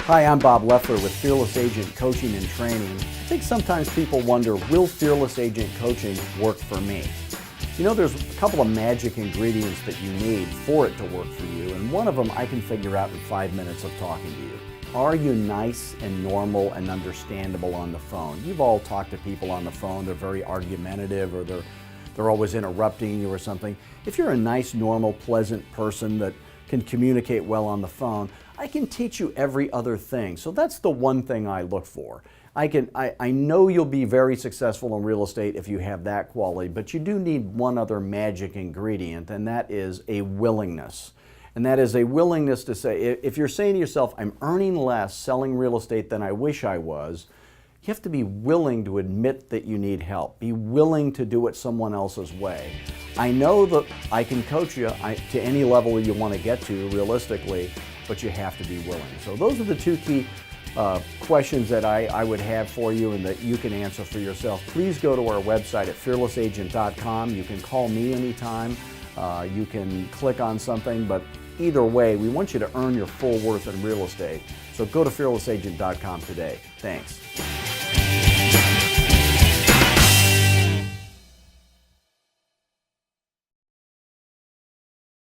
Hi, I'm Bob Loeffler with Fearless Agent Coaching and Training. I think sometimes people wonder, will Fearless Agent Coaching work for me? You know, there's a couple of magic ingredients that you need for it to work for you, and one of them I can figure out in 5 minutes of talking to you. Are you nice and normal and understandable on the phone? You've all talked to people on the phone, they're very argumentative or they're always interrupting you or something. If you're a nice, normal, pleasant person that can communicate well on the phone, I can teach you every other thing. So that's the one thing I look for. I know you'll be very successful in real estate if you have that quality, but you do need one other magic ingredient, and that is a willingness. And that is a willingness to say, if you're saying to yourself, I'm earning less selling real estate than I wish I was, you have to be willing to admit that you need help. Be willing to do it someone else's way. I know that I can coach you to any level you want to get to realistically, but you have to be willing. So those are the two key questions that I would have for you and that you can answer for yourself. Please go to our website at fearlessagent.com. You can call me anytime. You can click on something, but either way, we want you to earn your full worth in real estate. So go to fearlessagent.com today. Thanks.